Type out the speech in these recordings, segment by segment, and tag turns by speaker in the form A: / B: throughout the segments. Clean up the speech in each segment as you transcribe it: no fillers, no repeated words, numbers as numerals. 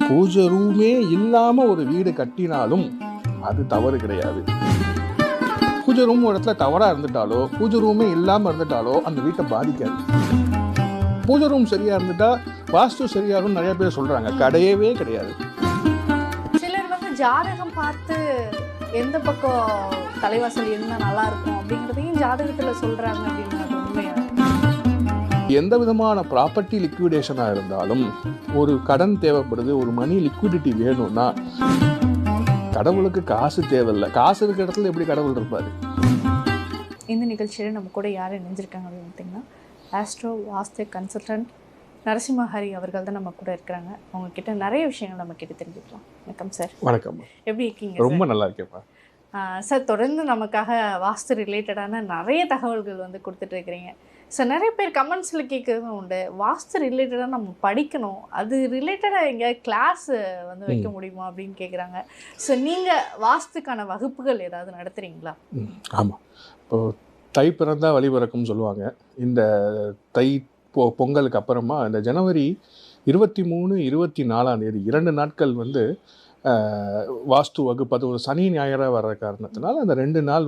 A: பூஜை ரூமே இல்லாம ஒரு வீடு கட்டினாலும் அது தவறு கிடையாது. பூஜை ரூம் ஒரு இடத்துல தவறா இருந்துட்டாலோ, பூஜை ரூமே இல்லாம இருந்துட்டாலோ அந்த வீட்டை பாதிக்காது. பூஜை ரூம் சரியா இருந்துட்டா வாஸ்து சரியாகும் நிறைய பேர் சொல்றாங்க. கிடையவே கிடையாது.
B: சிலர் ஜாதகம் பார்த்து எந்த பக்கம் தலைவாசல் இருந்தா நல்லா இருக்கும் அப்படிங்கறதையும் ஜாதகத்துல சொல்றாங்க அப்படிங்கிறது உண்மையா?
A: எந்த விதமான ப்ராப்பர்ட்டி லிக்விடேஷனா இருந்தாலும் ஒரு கடன் தேவைப்படுது, ஒரு மணி லிக்விடிட்டி வேணும்னா கடவுளுக்கு காசு தேவையில்லை. காசு இருக்கிற இடத்துல எப்படி கடவுள் இருப்பாரு?
B: இந்த நிகழ்ச்சியில நம்ம கூட யார் இணைஞ்சிருக்காங்க அப்படின்னு பார்த்தீங்கன்னா ஆஸ்ட்ரோ வாஸ்து கன்சல்டன்ட் நரசிம்ம ஹரி அவர்கள் தான் நம்ம கூட இருக்கிறாங்க. அவங்க கிட்ட நிறைய விஷயங்கள் நம்ம கிட்ட தெரிஞ்சுக்கலாம். வணக்கம் சார்.
A: வணக்கம்.
B: எப்படி இருக்கீங்க?
A: ரொம்ப நல்லா இருக்கேன்ப்பா
B: சார். தொடர்ந்து நமக்காக வாஸ்து ரிலேட்டடான நிறைய தகவல்கள் கொடுத்துட்டு இருக்கிறீங்க. ஸோ நிறைய பேர் கமெண்ட்ஸில் கேட்குறதும் உண்டு, வாஸ்து ரிலேட்டடாக நம்ம படிக்கணும், அது ரிலேட்டடாக எங்கேயாவது கிளாஸ் வைக்க முடியுமா அப்படின்னு கேட்குறாங்க. ஸோ நீங்கள் வாஸ்துக்கான வகுப்புகள் ஏதாவது நடத்துகிறீங்களா?
A: ஆமாம். இப்போது தை பிறந்தால் வழி பிறக்கும்னு சொல்லுவாங்க. இந்த தை பொங்கலுக்கு அப்புறமா இந்த ஜனவரி 23, 24 2 நாட்கள் வாஸ்து வகுப்பு, அது ஒரு சனி ஞாயிறாக வர்ற காரணத்தினால அந்த 2 நாள்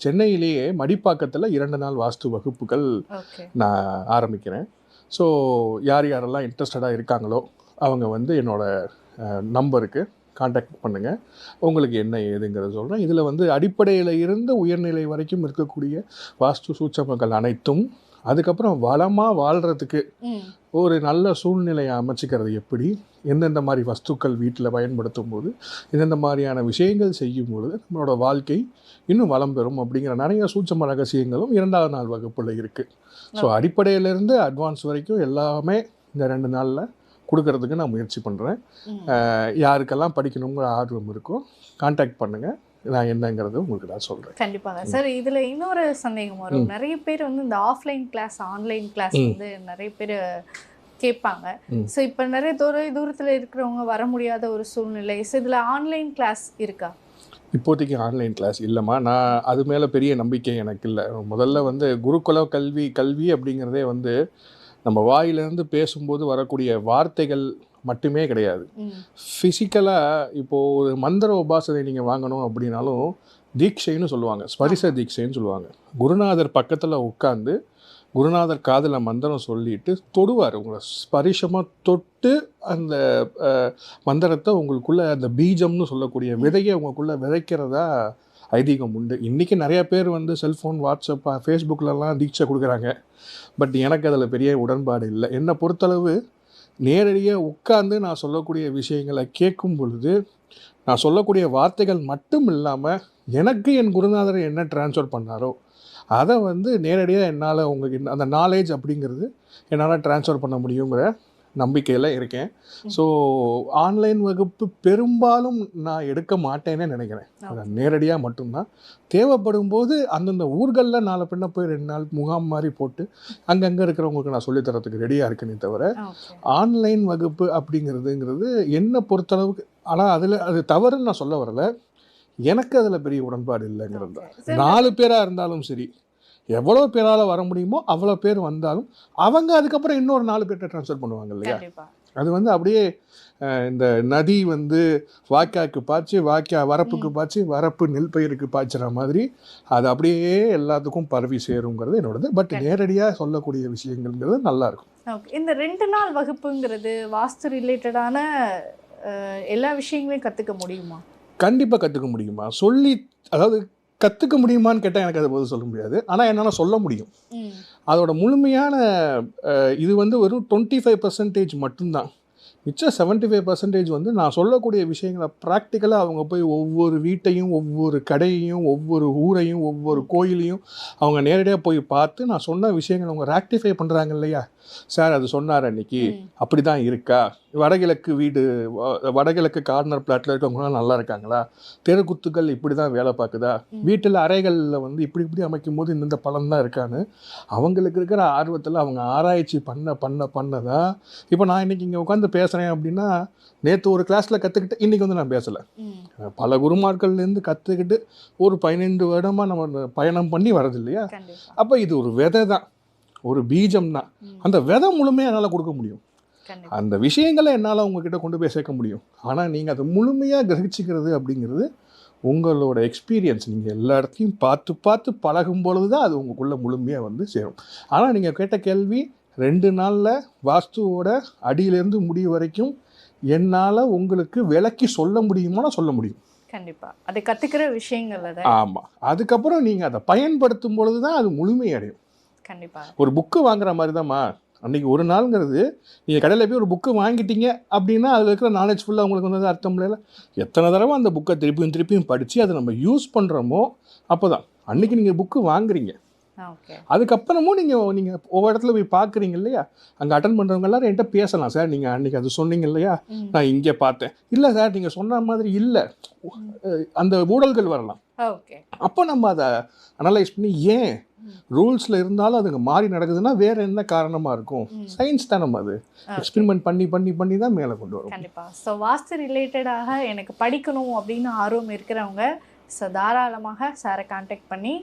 A: சென்னையிலேயே மடிப்பாக்கத்தில் 2 நாள் வாஸ்து வகுப்புகள் நான் ஆரம்பிக்கிறேன். ஸோ யாரெல்லாம் இன்ட்ரெஸ்டடாக இருக்காங்களோ அவங்க என்னோட நம்பருக்கு காண்டாக்ட் பண்ணுங்கள். உங்களுக்கு என்ன ஏதுங்கிறத சொல்கிறேன். இதில் அடிப்படையில் இருந்து உயர்நிலை வரைக்கும் இருக்கக்கூடிய வாஸ்து சூட்சமங்கள் அனைத்தும், அதுக்கப்புறம் வளமாக வாழ்கிறதுக்கு ஒரு நல்ல சூழ்நிலையை அமைச்சிக்கிறது எப்படி, எந்தெந்த மாதிரி வஸ்துக்கள் வீட்டில் பயன்படுத்தும் போது எந்தெந்த மாதிரியான விஷயங்கள் செய்யும் பொழுது நம்மளோட வாழ்க்கை இன்னும் வளம் பெறும் அப்படிங்கிற நிறைய சூட்சம ரகசியங்களும் 2வது நாள் வகுப்பில் இருக்குது. ஸோ அடிப்படையிலேருந்து அட்வான்ஸ் வரைக்கும் எல்லாமே இந்த 2 நாளில் கொடுக்கறதுக்கு நான் முயற்சி பண்ணுறேன். யாருக்கெல்லாம் படிக்கணுங்கிற ஆர்வம் இருக்கோ கான்டாக்ட் பண்ணுங்கள், நான் என்னங்கிறது உங்களுக்கு நான் சொல்கிறேன்.
B: கண்டிப்பாக சார். இதில் இன்னொரு சந்தேகம் வரும். நிறைய பேர் இந்த ஆஃப்லைன் கிளாஸ் ஆன்லைன் கிளாஸ் நிறைய பேர் கேட்பாங்க. ஸோ இப்போ நிறைய தூரத்தில் இருக்கிறவங்க வர முடியாத ஒரு சூழ்நிலை. ஸோ இதில் ஆன்லைன் கிளாஸ் இருக்கா?
A: இப்போதைக்கு ஆன்லைன் கிளாஸ் இல்லைம்மா. நான் அது மேலே பெரிய நம்பிக்கை எனக்கு இல்லை. முதல்ல குருகுல கல்வி அப்படிங்கிறதே நம்ம வாயிலிருந்து பேசும்போது வரக்கூடிய வார்த்தைகள் மட்டுமே கிடையாது. ஃபிசிக்கலாக இப்போது ஒரு மந்திர உபாசனை நீங்கள் வாங்கணும் அப்படின்னாலும் தீட்சைன்னு சொல்லுவாங்க, ஸ்பரிச தீட்சைன்னு சொல்லுவாங்க. குருநாதர் பக்கத்தில் உட்காந்து குருநாதர் காதில் மந்திரம் சொல்லிட்டு தொடுவார். உங்களை ஸ்பரிசமாக தொட்டு அந்த மந்திரத்தை உங்களுக்குள்ளே அந்த பீஜம்னு சொல்லக்கூடிய விதையை உங்களுக்குள்ளே விதைக்கிறதா ஐதீகம் உண்டு. இன்றைக்கி நிறையா பேர் செல்ஃபோன், வாட்ஸ்அப், ஃபேஸ்புக்கிலலாம் தீட்சை கொடுக்குறாங்க. பட் எனக்கு அதில் பெரிய உடன்பாடு இல்லை. என்னை பொறுத்தளவு நேரடியாக உட்கார்ந்து நான் சொல்லக்கூடிய விஷயங்களை கேட்கும் பொழுது நான் சொல்லக்கூடிய வார்த்தைகள் மட்டும் இல்லாமல் எனக்கு என் குருநாதர் என்ன ட்ரான்ஸ்ஃபர் பண்ணாரோ அதை நேரடியாக என்னால் உங்களுக்கு அந்த நாலேஜ் அப்படிங்கிறது என்னால் ட்ரான்ஸ்ஃபர் பண்ண முடியுங்கிற நம்பிக்கையில் இருக்கேன். ஸோ ஆன்லைன் வகுப்பு பெரும்பாலும் நான் எடுக்க மாட்டேன்னே நினைக்கிறேன். அதை நேரடியாக மட்டும்தான் தேவைப்படும் போது அந்தந்த ஊர்களில் 4 பின்ன போய் 2 நாள் முகாம் மாதிரி போட்டு அங்கங்கே இருக்கிறவங்களுக்கு நான் சொல்லித்தரத்துக்கு ரெடியாக இருக்கேனே தவிர ஆன்லைன் வகுப்பு அப்படிங்கிறதுங்கிறது என்னை பொறுத்தளவுக்கு, ஆனால் அது தவறுன்னு நான் சொல்ல வரல, எனக்கு அதில் பெரிய உடன்பாடு இல்லைங்கிறது தான். 4 பேராக இருந்தாலும் சரி, எவ்வளோ பேரால் வர முடியுமோ அவ்வளோ பேர் வந்தாலும் அவங்க அதுக்கப்புறம் இன்னொரு 4 பேர்கிட்ட ட்ரான்ஸ்ஃபர் பண்ணுவாங்க இல்லையா? அது அப்படியே இந்த நதி வாய்க்காக்கு பாய்ச்சி, வரப்புக்கு பாய்ச்சி, வரப்பு நெல் பயிருக்கு பாய்ச்சுற மாதிரி அது அப்படியே எல்லாத்துக்கும் பரவி சேருங்கிறது என்னோடது. பட் நேரடியாக சொல்லக்கூடிய விஷயங்கள்ங்கிறது நல்லாயிருக்கும்.
B: ஓகே. இந்த 2 நாள் வகுப்புங்கிறது வாஸ்து ரிலேட்டடான எல்லா விஷயங்களையும் கற்றுக்க முடியுமா?
A: கண்டிப்பாக கற்றுக்க முடியுமா? அதாவது கற்றுக்க முடியுமான்னு கேட்டால் எனக்கு அதை பதில் சொல்ல முடியாது. ஆனால் என்னால் சொல்ல முடியும். அதோட முழுமையான இது வெறும் 25% மட்டும்தான். மிச்சம் 75% நான் சொல்லக்கூடிய விஷயங்களை ப்ராக்டிக்கலாக அவங்க போய் ஒவ்வொரு வீட்டையும், ஒவ்வொரு கடையையும், ஒவ்வொரு ஊரையும், ஒவ்வொரு கோயிலையும் அவங்க நேரடியாக போய் பார்த்து நான் சொன்ன விஷயங்களை அவங்க ராக்டிஃபை பண்ணுறாங்க இல்லையா? சார் அது சொன்னார் அன்னைக்கு, அப்படி தான் இருக்கா? வடகிழக்கு கார்னர் பிளாட்டில் இருக்கவங்களாம் நல்லா இருக்காங்களா? தெருக்குத்துக்கள் இப்படி தான் வேலை பார்க்குதா? வீட்டில் அறைகளில் இப்படி அமைக்கும் போது இந்த பலன் தான் இருக்கான்னு அவங்களுக்கு இருக்கிற ஆர்வத்தில் அவங்க ஆராய்ச்சி பண்ணதான் இப்போ நான் இன்றைக்கி இங்கே உட்காந்து பேசுகிறேன் அப்படின்னா, நேற்று ஒரு கிளாஸில் கற்றுக்கிட்டு இன்றைக்கி நான் பேசலை. பல குருமார்கள்லேருந்து கற்றுக்கிட்டு ஒரு 15 வருடமாக நம்ம பயணம் பண்ணி வர்றது இல்லையா? அப்போ இது ஒரு விதை தான், ஒரு பீஜம் தான். அந்த விதை முழுமையாக என்னால் கொடுக்க முடியும்.
B: கண்டிப்பா.
A: அந்த விஷயங்களை என்னால் உங்ககிட்ட கொண்டு போய் சேர்க்க முடியும். ஆனால் நீங்கள் அதை முழுமையாக கிரகிச்சிக்கிறது அப்படிங்கிறது உங்களோட எக்ஸ்பீரியன்ஸ். நீங்கள் எல்லா இடத்தையும் பார்த்து பார்த்து பழகும் பொழுது தான் அது உங்களுக்குள்ளே முழுமையாக வந்து சேரும். ஆனால் நீங்கள் கேட்ட கேள்வி 2 நாளில் வாஸ்துவோட அடியிலேருந்து முடிவு வரைக்கும் என்னால் உங்களுக்கு விளக்கி சொல்ல முடியுமானா சொல்ல முடியும்.
B: கண்டிப்பா. அதை கத்துக்கிற விஷயங்கள் அது.
A: ஆமாம். அதுக்கப்புறம் நீங்கள் அதை பயன்படுத்தும் பொழுது தான் அது முழுமையடையும்.
B: கண்டிப்பா.
A: ஒரு புக்கு வாங்குற மாதிரி தான்மா. அன்றைக்கி ஒரு நாளுங்கிறது நீங்கள் கடையில் போய் ஒரு புக்கு வாங்கிட்டீங்க அப்படின்னா அதில் இருக்கிற நாலேஜ் ஃபுல்லாக உங்களுக்கு வந்து அர்த்தம் இல்லைல்ல. எத்தனை தடவை அந்த புக்கை திருப்பியும் திருப்பியும் படித்து அதை நம்ம யூஸ் பண்ணுறோமோ அப்போ தான் அன்றைக்கி நீங்கள் புக்கு வாங்குறீங்க.
B: ஓகே.
A: அதுக்கப்புறமும் நீங்கள் ஒவ்வொரு இடத்துல போய் பார்க்குறீங்க இல்லையா, அங்கே அட்டன் பண்ணுறவங்க எல்லாரும் என்கிட்ட பேசலாம். சார் நீங்கள் அன்றைக்கி அது சொன்னீங்க இல்லையா, நான் இங்கே பார்த்தேன். இல்லை சார் நீங்கள் சொன்ன மாதிரி இல்லை, அந்த ஊழல்கள் வரலாம்.
B: ஓகே.
A: அப்போ நம்ம அதை அனலைஸ் பண்ணி ஏன் ரூல்ஸில் இருந்தாலும் அதுங்க மாறி நடக்குதுன்னா வேறு என்ன காரணமாக இருக்கும். சயின்ஸ் தான் நம்ம அது எக்ஸ்பெரிமெண்ட் பண்ணி பண்ணி பண்ணி தான் மேலே கொண்டு வரும்.
B: கண்டிப்பாக. ஸோ வாஸ்து ரிலேட்டடாக எனக்கு படிக்கணும் அப்படின்னு ஆர்வம் இருக்கிறவங்க ஸோ தாராளமாக சாரை கான்டாக்ட் பண்ணி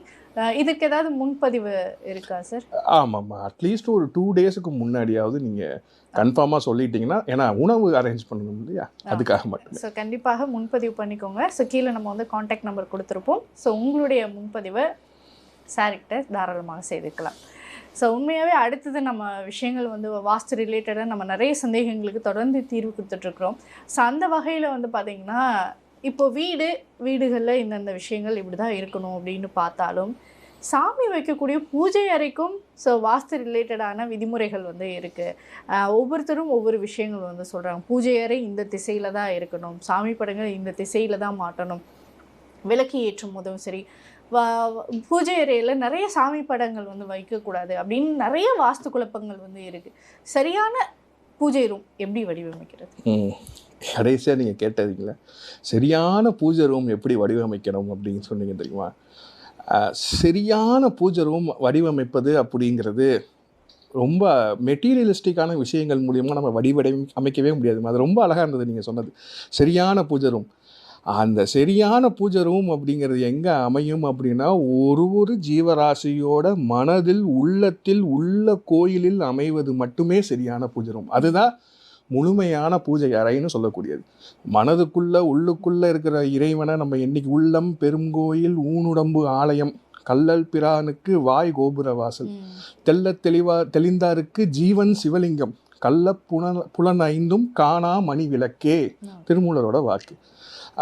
B: இதுக்கு ஏதாவது முன்பதிவு இருக்கா சார்?
A: ஆமாம்மா. அட்லீஸ்ட் ஒரு 2 டேஸுக்கு முன்னாடியாவது நீங்கள் கன்ஃபார்மாக சொல்லிட்டீங்கன்னா, ஏன்னா உணவு அரேஞ்ச் பண்ணணும் இல்லையா, அதுக்காக மட்டும்.
B: ஸோ கண்டிப்பாக முன்பதிவு பண்ணிக்கோங்க. ஸோ கீழே நம்ம வந்து கான்டாக்ட் நம்பர் கொடுத்துருப்போம். ஸோ உங்களுடைய முன்பதிவை சார்கிட்ட தாராளமாக செய்துக்கலாம். ஸோ உண்மையாகவே அடுத்தது நம்ம விஷயங்கள் வந்து வாஸ்து ரிலேட்டடாக நம்ம நிறைய சந்தேகங்களுக்கு தொடர்ந்து தீர்வு கொடுத்துட்ருக்குறோம். ஸோ அந்த வகையில் வந்து பார்த்திங்கன்னா இப்போ வீடுகளில் இந்தந்த விஷயங்கள் இப்படி தான் இருக்கணும் அப்படின்னு பார்த்தாலும் சாமி வைக்கக்கூடிய பூஜை அறைக்கும் ஸோ வாஸ்து ரிலேட்டடான விதிமுறைகள் வந்து இருக்குது. ஒவ்வொருத்தரும் ஒவ்வொரு விஷயங்கள் வந்து சொல்கிறாங்க. பூஜை அறை இந்த திசையில் தான் இருக்கணும், சாமி படங்கள் இந்த திசையில் தான் மாட்டணும், விளக்கு ஏற்றும் போதும் சரி, பூஜை அறையில் நிறைய சாமி படங்கள் வந்து வைக்கக்கூடாது அப்படின்னு நிறைய வாஸ்து குழப்பங்கள் வந்து இருக்குது. சரியான பூஜை ரூம் எப்படி வடிவமைக்கிறது?
A: கடைசியாக நீங்கள் கேட்டதுங்களா, சரியான பூஜை ரூம் எப்படி வடிவமைக்கணும் அப்படின்னு சொன்னீங்க தெரியுமா. சரியான பூஜை ரூம் வடிவமைப்பது அப்படிங்கிறது ரொம்ப மெட்டீரியலிஸ்டிக்கான விஷயங்கள் மூலிமா நம்ம அமைக்கவே முடியாது. அது ரொம்ப அழகாக இருந்தது நீங்கள் சொன்னது. சரியான பூஜை ரூம், அந்த சரியான பூஜை ரூம் அப்படிங்கிறது எங்கே அமையும் அப்படின்னா ஒரு ஜீவராசியோட மனதில் உள்ளத்தில் உள்ள கோயிலில் அமைவது மட்டுமே சரியான பூஜை ரூம். அதுதான் முழுமையான பூஜை அறைன்னு சொல்லக்கூடியது. மனதுக்குள்ளே உள்ளுக்குள்ளே இருக்கிற இறைவனை நம்ம என்னைக்கு உள்ளம் பெருங்கோயில் ஊனுடம்பு ஆலயம் கல்லல் பிரானுக்கு வாய் கோபுர வாசல் தெளிந்தாருக்கு ஜீவன் சிவலிங்கம் கள்ள புலன் ஐந்தும் காணா மணி விளக்கே திருமூலரோட வாக்கு.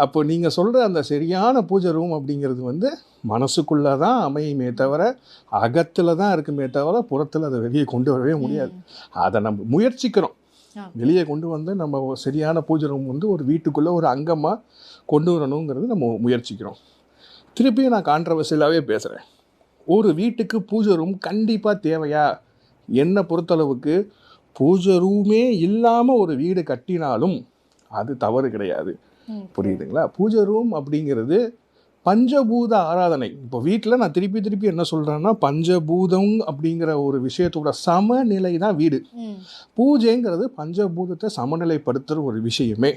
A: அப்போ நீங்கள் சொல்கிற அந்த சரியான பூஜை ரூம் அப்படிங்கிறது வந்து மனசுக்குள்ளே தான் அமையுமே தவிர அகத்தில் தான் இருக்குமே தவிர புறத்தில் அதை வெளியே கொண்டு வரவே முடியாது. அதை நம்ம முயற்சிக்கிறோம், வெளியே கொண்டு வந்து நம்ம சரியான பூஜை ரூம் வந்து ஒரு வீட்டுக்குள்ளே ஒரு அங்கமாக கொண்டு வரணுங்கிறது நம்ம முயற்சிக்கிறோம். திருப்பியும் நான் கான்ட்ரவர்சியலாகவே பேசுகிறேன். ஒரு வீட்டுக்கு பூஜை ரூம் கண்டிப்பாக தேவையா? என்னை பொறுத்தளவுக்கு பூஜை ரூமே இல்லாமல் ஒரு வீடு கட்டினாலும் அது தவறு கிடையாது. புரியுதுங்களா? பூஜை ரூம் அப்படிங்கிறது பஞ்சபூத ஆராதனை. இப்போ வீட்டில் நான் திருப்பி என்ன சொல்கிறேன்னா, பஞ்சபூதம் அப்படிங்கிற ஒரு விஷயத்தோட சமநிலை தான் வீடு. பூஜைங்கிறது பஞ்சபூதத்தை சமநிலைப்படுத்துகிற ஒரு விஷயமே.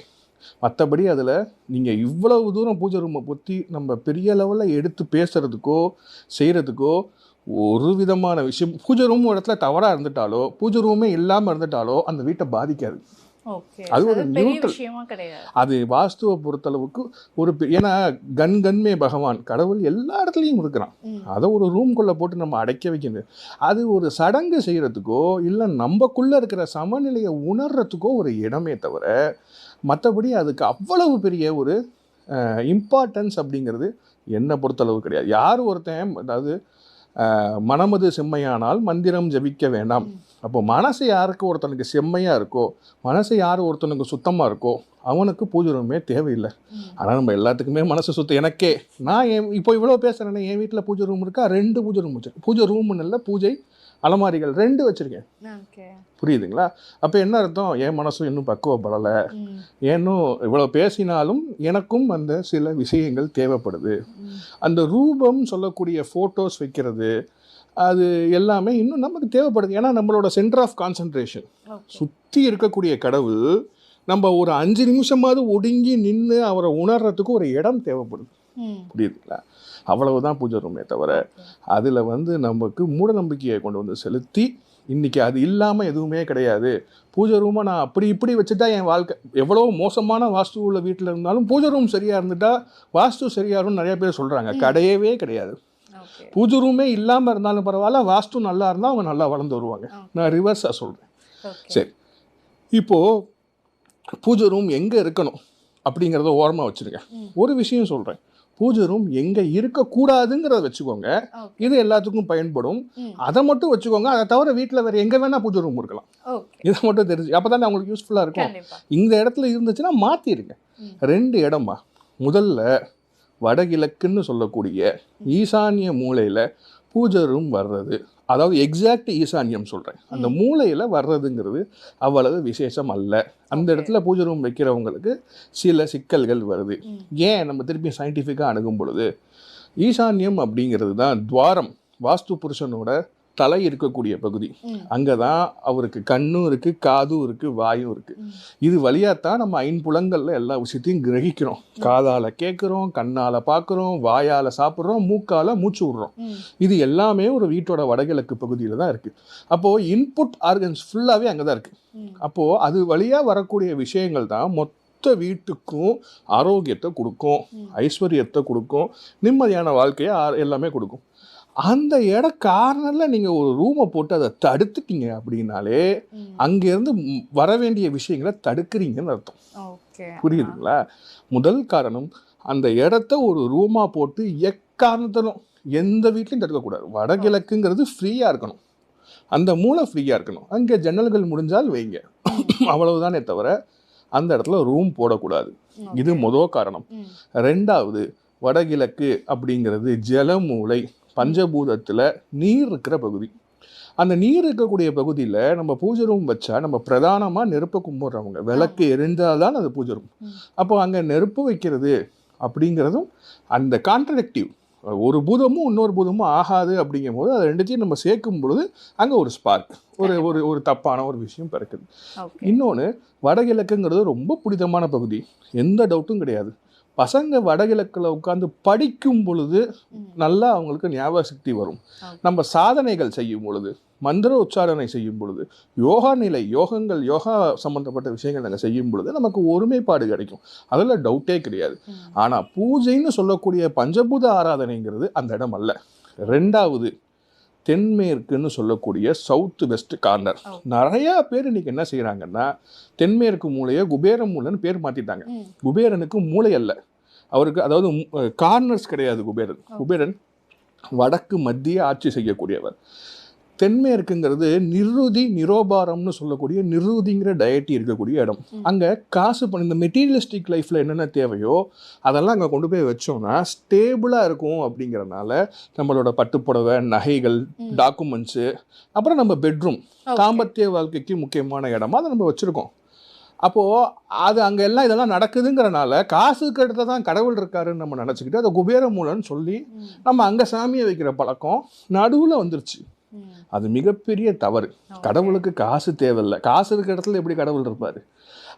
A: மற்றபடி அதில் நீங்கள் இவ்வளவு தூரம் பூஜை ரூமை பற்றி நம்ம பெரிய லெவலில் எடுத்து பேசுகிறதுக்கோ செய்கிறதுக்கோ ஒரு விதமான விஷயம். பூஜை ரூம் ஒரு இடத்துல தவறாக இருந்துட்டாலோ பூஜை ரூமே இல்லாமல் இருந்துட்டாலோ அந்த வீட்டை பாதிக்காது. அது ஒரு நியூட்ரல். அது வாஸ்துவை பொறுத்தளவுக்கு ஒரு ஏன்னா கன்மே பகவான் கடவுள் எல்லா இடத்துலையும் இருக்கிறான். அதை ஒரு ரூம்குள்ளே போட்டு நம்ம அடைக்க வைக்கிறது அது ஒரு சடங்கு செய்கிறதுக்கோ இல்லை நம்மக்குள்ளே இருக்கிற சமநிலையை உணர்றதுக்கோ ஒரு இடமே தவிர மற்றபடி அதுக்கு அவ்வளவு பெரிய ஒரு இம்பார்ட்டன்ஸ் அப்படிங்கிறது என்னை பொறுத்தளவு கிடையாது. யார் ஒருத்தன் அதாவது மனமது செம்மையானால் மந்திரம் ஜபிக்க வேண்டாம். அப்போ மனசு யாருக்கு ஒருத்தனுக்கு செம்மையாக இருக்கோ, மனசு யார் ஒருத்தனுக்கு சுத்தமாக இருக்கோ அவனுக்கு பூஜை ரூமே தேவையில்லை. ஆனால் நம்ம எல்லாத்துக்குமே மனசு சுத்தம். எனக்கே நான் இப்போ இவ்வளோ பேசுகிறேன்னா என் வீட்டில் பூஜை ரூம் இருக்கா, 2 பூஜை ரூம் வச்சுருக்கேன். பூஜை ரூம்னு இல்லை, பூஜை அலமாரிகள் 2 வச்சுருக்கேன். புரியுதுங்களா? அப்போ என்ன அர்த்தம்? என் மனசும் இன்னும் பக்குவப்படலை. ஏன்னும் இவ்வளோ பேசினாலும் எனக்கும் அந்த சில விஷயங்கள் தேவைப்படுது. அந்த ரூபம் சொல்லக்கூடிய ஃபோட்டோஸ் வைக்கிறது அது எல்லாமே இன்னும் நமக்கு தேவைப்படுது. ஏன்னா நம்மளோட சென்டர் ஆஃப் கான்சன்ட்ரேஷன் சுற்றி இருக்கக்கூடிய கடவுள் நம்ம ஒரு 5 நிமிஷமாவது ஒடுங்கி நின்று அவரை உணர்றதுக்கு ஒரு இடம் தேவைப்படுது. புரியுதுங்களா? அவ்வளவுதான் பூஜை ரூமே தவிர அதில் வந்து நமக்கு மூட நம்பிக்கையை கொண்டு வந்து செலுத்தி இன்றைக்கி அது இல்லாமல் எதுவுமே கிடையாது. பூஜை ரூமை நான் அப்படி இப்படி வச்சுட்டா என் வாழ்க்கை எவ்வளோ மோசமான வாஸ்து உள்ள வீட்டில் இருந்தாலும் பூஜை ரூம் சரியாக இருந்துட்டா வாஸ்து சரியாகும்னு நிறைய பேர் சொல்கிறாங்க. கிடையவே கிடையாது. பூஜை ரூமே இல்லாமல் இருந்தாலும் பரவாயில்ல, வாஸ்து நல்லா இருந்தால் அவங்க நல்லா வளர்ந்து வருவாங்க. நான் ரிவர்ஸாக சொல்கிறேன். சரி, இப்போது பூஜை ரூம் எங்கே இருக்கணும் அப்படிங்கிறத ஓரமாக வச்சுருங்க. ஒரு விஷயம் சொல்கிறேன், பூஜை ரூம் எங்கே இருக்கக்கூடாதுங்கிறத வச்சுக்கோங்க. இது எல்லாத்துக்கும் பயன்படும். அதை மட்டும் வச்சுக்கோங்க. அதை தவிர வீட்டில் வேறு எங்கே வேணால் பூஜை ரூம் இருக்கலாம். இதை மட்டும் தெரிஞ்சு அப்போ தானே அவங்களுக்கு யூஸ்ஃபுல்லாக இருக்கும். இந்த இடத்துல இருந்துச்சுன்னா மாற்றிடுங்க. 2 இடமா. முதல்ல வடகிழக்குன்னு சொல்லக்கூடிய ஈசானிய மூலையில் பூஜை ரூம் வர்றது, அதாவது எக்ஸாக்ட் ஈசானியம் சொல்கிறேன், அந்த மூலையில் வர்றதுங்கிறது அவ்வளவு விசேஷம் அல்ல. அந்த இடத்துல பூஜை ரூம் வைக்கிறவங்களுக்கு சில சிக்கல்கள் வருது. ஏன் நம்ம திருப்பி சயின்டிஃபிக்காக அணுகும் பொழுது ஈசான்யம் அப்படிங்கிறது தான் துவாரம், வாஸ்து புருஷனோட தலை இருக்கக்கூடிய பகுதி. அங்கே தான் அவருக்கு கண்ணும் இருக்குது, காதும் இருக்குது, வாயும் இருக்குது. இது வழியாகத்தான் நம்ம ஐம்புலங்களில் எல்லா விஷயத்தையும் கிரகிக்கிறோம். காதால் கேட்குறோம், கண்ணால் பார்க்குறோம், வாயால் சாப்பிட்றோம், மூக்கால் மூச்சு விடுறோம். இது எல்லாமே ஒரு வீட்டோட வடகிழக்கு பகுதியில் தான் இருக்குது. அப்போது இன்புட் ஆர்கன்ஸ் ஃபுல்லாகவே அங்கே தான் இருக்குது. அப்போது அது வழியாக வரக்கூடிய விஷயங்கள் தான் மொத்த வீட்டுக்கும் ஆரோக்கியத்தை கொடுக்கும், ஐஸ்வர்யத்தை கொடுக்கும், நிம்மதியான வாழ்க்கையை எல்லாமே கொடுக்கும். அந்த கார்னரில் நீங்கள் ஒரு ரூமை போட்டு அதை தடுத்துட்டீங்க அப்படின்னாலே அங்கேருந்து வர வேண்டிய விஷயங்களை தடுக்கிறீங்கன்னு அர்த்தம். புரியுதுங்களா? முதல் காரணம், அந்த இடத்த ஒரு ரூமாக போட்டு எக்காரணத்திலும் எந்த வீட்லையும் தடுக்கக்கூடாது. வடகிழக்குங்கிறது ஃப்ரீயாக இருக்கணும், அந்த மூளை ஃப்ரீயாக இருக்கணும். அங்கே ஜன்னல்கள் முடிஞ்சால் வைங்க, அவ்வளவுதானே தவிர அந்த இடத்துல ரூம் போடக்கூடாது. இது முதல் காரணம். 2வது, வடகிழக்கு அப்படிங்கிறது ஜலமூலை, பஞ்சபூதத்தில் நீர் இருக்கிற பகுதி. அந்த நீர் இருக்கக்கூடிய பகுதியில் நம்ம பூஜை ரூம் வச்சா நம்ம பிரதானமாக நெருப்பை கும்பிட்றவங்க, விளக்கு எரிந்தால் தான் அது பூஜை ரூம். அப்போ அங்கே நெருப்பு வைக்கிறது அப்படிங்கிறதும் அந்த கான்ட்ரடிக்டிவ், ஒரு பூதமும் இன்னொரு பூதமும் ஆகாது. அப்படிங்கும் போது அதை ரெண்டுத்தையும் நம்ம சேர்க்கும் பொழுது அங்கே ஒரு ஸ்பார்க், ஒரு தப்பான ஒரு விஷயம் பிறக்குது. இன்னொன்று, வடகிழக்குங்கிறது ரொம்ப புனிதமான பகுதி, எந்த டவுட்டும் கிடையாது. பசங்க வடகிழக்கில் உட்காந்து படிக்கும் பொழுது நல்லா அவங்களுக்கு ஞாபக சக்தி வரும். நம்ம சாதனைகள் செய்யும் பொழுது, மந்திர உச்சாரணை செய்யும் பொழுது, யோகா நிலை, யோகா சம்மந்தப்பட்ட விஷயங்கள் நாங்கள் செய்யும் பொழுது நமக்கு ஒருமைப்பாடு கிடைக்கும். அதில் டவுட்டே கிடையாது. ஆனால் பூஜைன்னு சொல்லக்கூடிய பஞ்சபூத ஆராதனைங்கிறது அந்த இடம் அல்ல. 2வது, தென்மேற்குன்னு சொல்லக்கூடிய சவுத் வெஸ்ட் கார்னர். நிறையா பேர் இன்றைக்கி என்ன செய்கிறாங்கன்னா, தென்மேற்கு மூலையை குபேர மூலைன்னு பேர் மாற்றிட்டாங்க. குபேரனுக்கு மூளை அல்ல அவருக்கு, அதாவது கார்னர்ஸ் கிடையாது. குபேரன் வடக்கு மத்திய ஆட்சி செய்யக்கூடியவர். தென்மேற்குங்கிறது நிருதி நிரோபாரம்னு சொல்லக்கூடிய நிருதிங்கிற டயட்டி இருக்கக்கூடிய இடம். அங்கே காசு இந்த மெட்டீரியலிஸ்டிக் லைஃப்பில் என்னென்ன தேவையோ அதெல்லாம் அங்கே கொண்டு போய் வச்சோம்னா ஸ்டேபிளாக இருக்கும். அப்படிங்கிறனால நம்மளோட பட்டுப்புடவை, நகைகள், டாக்குமெண்ட்ஸு, அப்புறம் நம்ம பெட்ரூம், தாம்பத்திய வாழ்க்கைக்கு முக்கியமான இடமா அதை நம்ம வச்சுருக்கோம். அப்போது அது அங்கே எல்லாம் இதெல்லாம் நடக்குதுங்கிறனால காசுக்கு அடுத்த தான் கடவுள் இருக்காருன்னு நம்ம நினச்சிக்கிட்டு அதை குபேர மூலன்னு சொல்லி நம்ம அங்கே சாமியை வைக்கிற பழக்கம் நடுவில் வந்துருச்சு. அது மிகப்பெரிய தவறு. கடவுளுக்கு காசு தேவையில்லை. காசு இருக்கிற இடத்துல எப்படி கடவுள் இருப்பார்?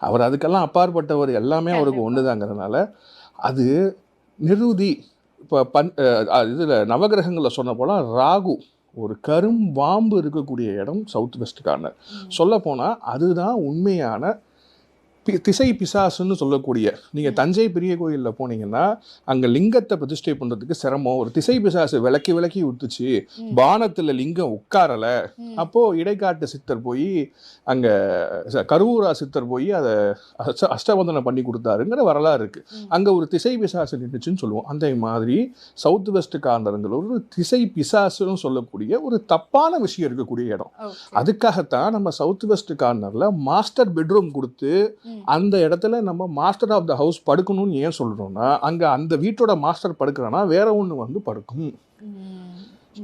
A: அவர் அதுக்கெல்லாம் அப்பாற்பட்டவர், எல்லாமே அவருக்கு ஒன்றுதாங்கிறதுனால அது நிருதி. இப்போ இதில் நவகிரகங்களில் சொன்ன போல் ராகு ஒரு கரும் வாம்பு இருக்கக்கூடிய இடம் சவுத் வெஸ்ட் கார்னர். சொல்லப்போனால் அதுதான் உண்மையான திசை பிசாசுன்னு சொல்லக்கூடிய. நீங்கள் தஞ்சை பெரிய கோயிலில் போனீங்கன்னா அங்கே லிங்கத்தை பிரதிஷ்டை பண்ணுறதுக்கு சிரமம். ஒரு திசை பிசாசு விளக்கி விட்டுச்சு, பானத்தில் லிங்கம் உட்காரலை. அப்போது இடைக்காட்டு சித்தர் போய் அங்கே கருவூரா சித்தர் போய் அதை அஷ்டபந்தனை பண்ணி கொடுத்தாருங்கிற வரலாறு இருக்குது. அங்கே ஒரு திசை பிசாசு நின்றுச்சுன்னு சொல்லுவோம். அந்த மாதிரி சவுத் வெஸ்ட் கார்னருங்கிற ஒரு திசை பிசாசுன்னு சொல்லக்கூடிய ஒரு தப்பான விஷயம் இருக்கக்கூடிய இடம். அதுக்காகத்தான் நம்ம சவுத் வெஸ்ட் கார்னரில் மாஸ்டர் பெட்ரூம் கொடுத்து அந்த இடத்துல நம்ம மாஸ்டர் ஆஃப் த ஹவுஸ் படுக்கணும்னு ஏன் சொல்கிறோம்னா, அங்கே அந்த வீட்டோட மாஸ்டர் படுக்கிறோன்னா வேற ஒன்று வந்து படுக்கும்.